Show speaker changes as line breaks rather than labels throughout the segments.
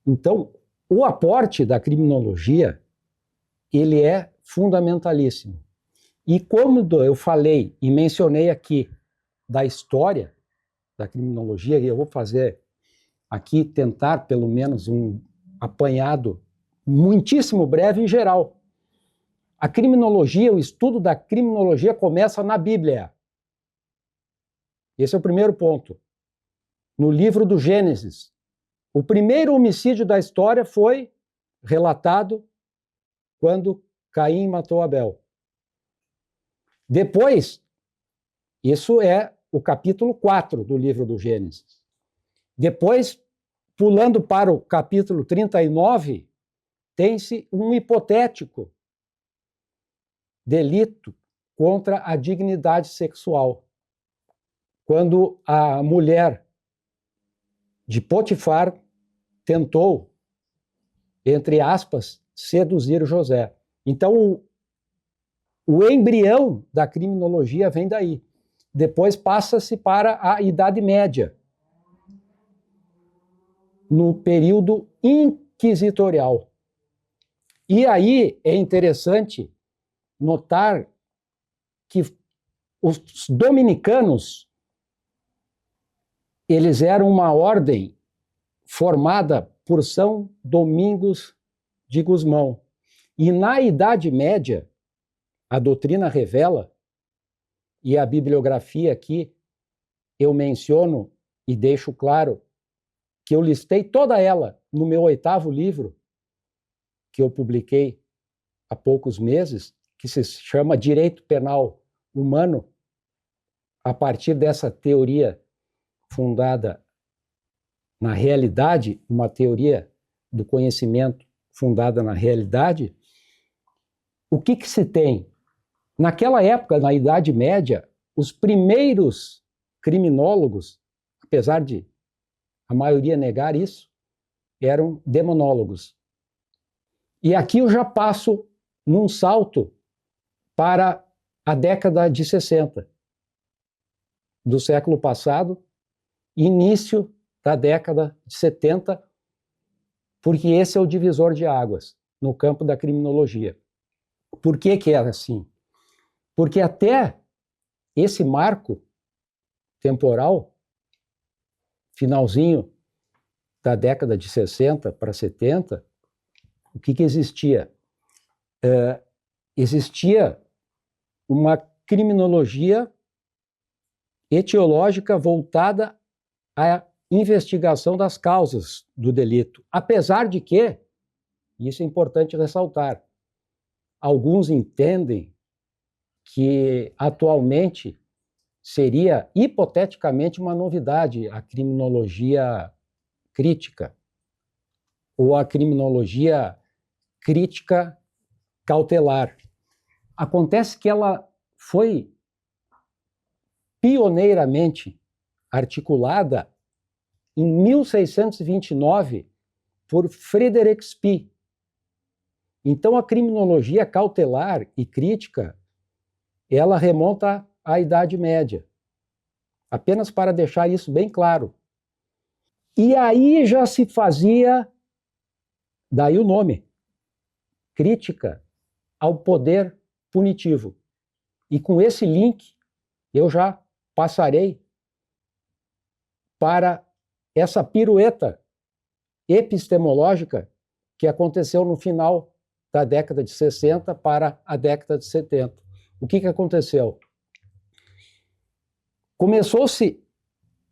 Então, o aporte da criminologia, ele é fundamentalíssimo. E como eu falei e mencionei aqui da história da criminologia, e eu vou fazer aqui, tentar pelo menos um apanhado muitíssimo breve em geral. A criminologia, o estudo da criminologia começa na Bíblia. Esse é o primeiro ponto. No livro do Gênesis. O primeiro homicídio da história foi relatado quando Caim matou Abel. Depois, isso é o capítulo 4 do livro do Gênesis. Depois, pulando para o capítulo 39, tem-se um hipotético delito contra a dignidade sexual. Quando a mulher de Potifar tentou, entre aspas, seduzir José. Então, o embrião da criminologia vem daí. Depois passa-se para a Idade Média, no período inquisitorial. E aí é interessante notar que os dominicanos, eles eram uma ordem formada por São Domingos de Gusmão. E na Idade Média, a doutrina revela, e a bibliografia aqui eu menciono e deixo claro que eu listei toda ela no meu 8º livro, que eu publiquei há poucos meses, que se chama Direito Penal Humano, a partir dessa teoria fundada na realidade, uma teoria do conhecimento fundada na realidade. O que se tem? Naquela época, na Idade Média, os primeiros criminólogos, apesar de a maioria negar isso, eram demonólogos. E aqui eu já passo num salto para a década de 60 do século passado, início da década de 70, porque esse é o divisor de águas no campo da criminologia. Por que é assim? Porque até esse marco temporal, finalzinho da década de 60 para 70, o que existia? Existia uma criminologia etiológica voltada à investigação das causas do delito. Apesar de que, isso é importante ressaltar, alguns entendem que atualmente seria hipoteticamente uma novidade a criminologia crítica ou a criminologia crítica cautelar. Acontece que ela foi pioneiramente articulada em 1629 por Frederick Spee. Então, a criminologia cautelar e crítica, ela remonta à Idade Média. Apenas para deixar isso bem claro. E aí já se fazia, daí o nome, crítica ao poder punitivo. E com esse link, eu já passarei para essa pirueta epistemológica que aconteceu no final da década de 60 para a década de 70. O que aconteceu? Começou-se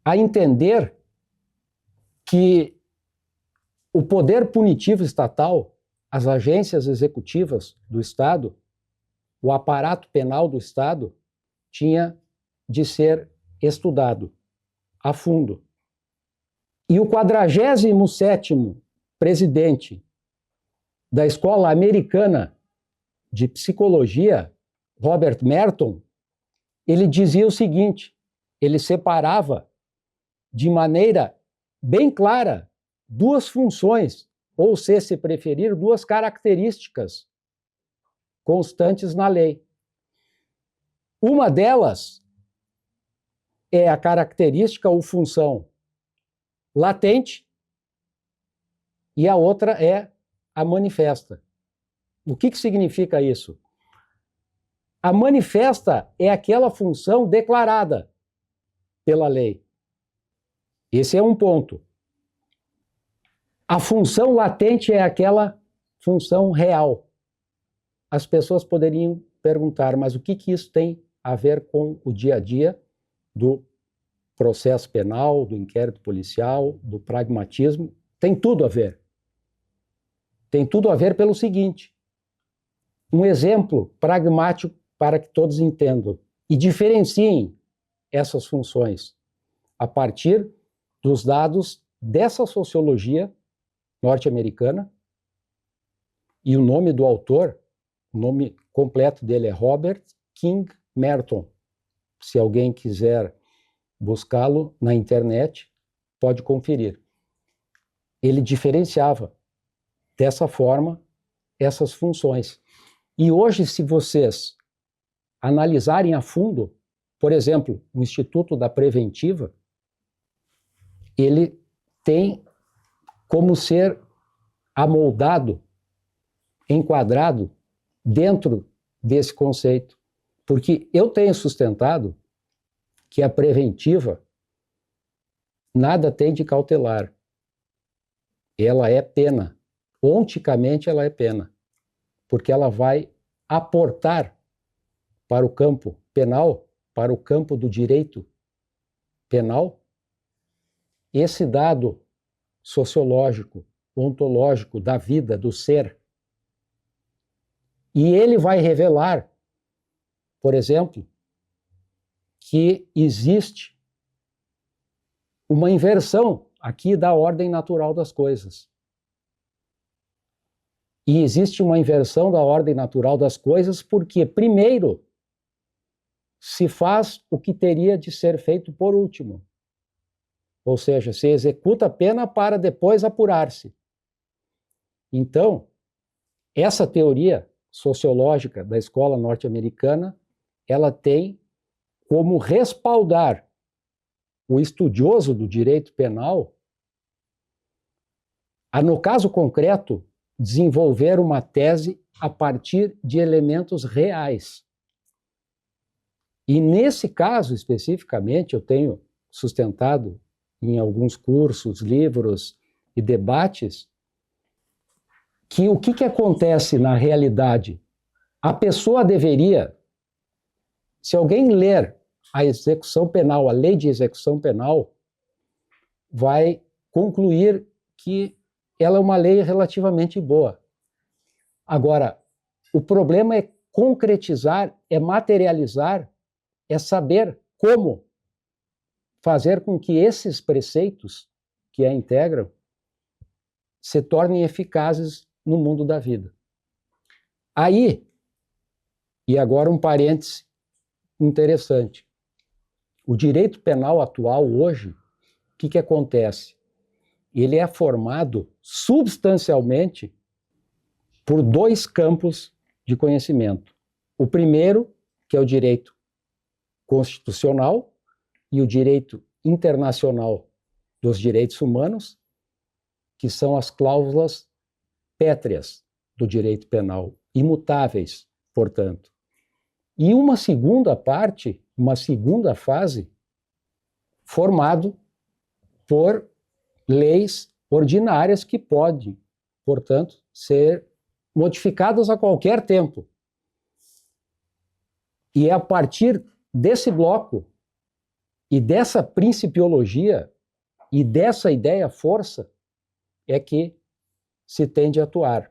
a entender que o poder punitivo estatal, as agências executivas do Estado, o aparato penal do Estado, tinha de ser estudado a fundo. E o 47º presidente da Escola Americana de Psicologia, Robert Merton, ele dizia o seguinte, ele separava de maneira bem clara duas funções, ou se preferir, duas características constantes na lei. Uma delas é a característica ou função latente e a outra é a manifesta. O que significa isso? A manifesta é aquela função declarada pela lei. Esse é um ponto. A função latente é aquela função real. As pessoas poderiam perguntar, mas o que isso tem a ver com o dia a dia do processo penal, do inquérito policial, do pragmatismo? Tem tudo a ver. Tem tudo a ver pelo seguinte: um exemplo pragmático para que todos entendam e diferenciem essas funções a partir dos dados dessa sociologia norte-americana. E o nome do autor, o nome completo dele é Robert King Merton. Se alguém quiser buscá-lo na internet, pode conferir. Ele diferenciava dessa forma essas funções. E hoje, se vocês analisarem a fundo, por exemplo, o Instituto da Preventiva, ele tem como ser amoldado, enquadrado dentro desse conceito. Porque eu tenho sustentado que a preventiva nada tem de cautelar. Ela é pena. Onticamente ela é pena. Porque ela vai aportar para o campo penal, para o campo do direito penal, esse dado sociológico, ontológico da vida, do ser. E ele vai revelar, por exemplo, que existe uma inversão aqui da ordem natural das coisas. E existe uma inversão da ordem natural das coisas porque, primeiro, se faz o que teria de ser feito por último. Ou seja, se executa a pena para depois apurar-se. Então, essa teoria sociológica da escola norte-americana, ela tem como respaldar o estudioso do direito penal a, no caso concreto, desenvolver uma tese a partir de elementos reais. E nesse caso, especificamente, eu tenho sustentado em alguns cursos, livros e debates que o que acontece na realidade? A pessoa deveria, se alguém ler a execução penal, a lei de execução penal, vai concluir que ela é uma lei relativamente boa. Agora, o problema é concretizar, é materializar, é saber como fazer com que esses preceitos que a integram se tornem eficazes no mundo da vida. Aí, e agora um parêntese interessante, o direito penal atual hoje, o que acontece? Ele é formado substancialmente por dois campos de conhecimento. O primeiro, que é o direito constitucional e o direito internacional dos direitos humanos, que são as cláusulas pétreas do direito penal, imutáveis, portanto. E uma segunda parte, uma segunda fase, formado por leis ordinárias que podem, portanto, ser modificadas a qualquer tempo. E é a partir desse bloco e dessa principiologia e dessa ideia-força é que se tende a atuar.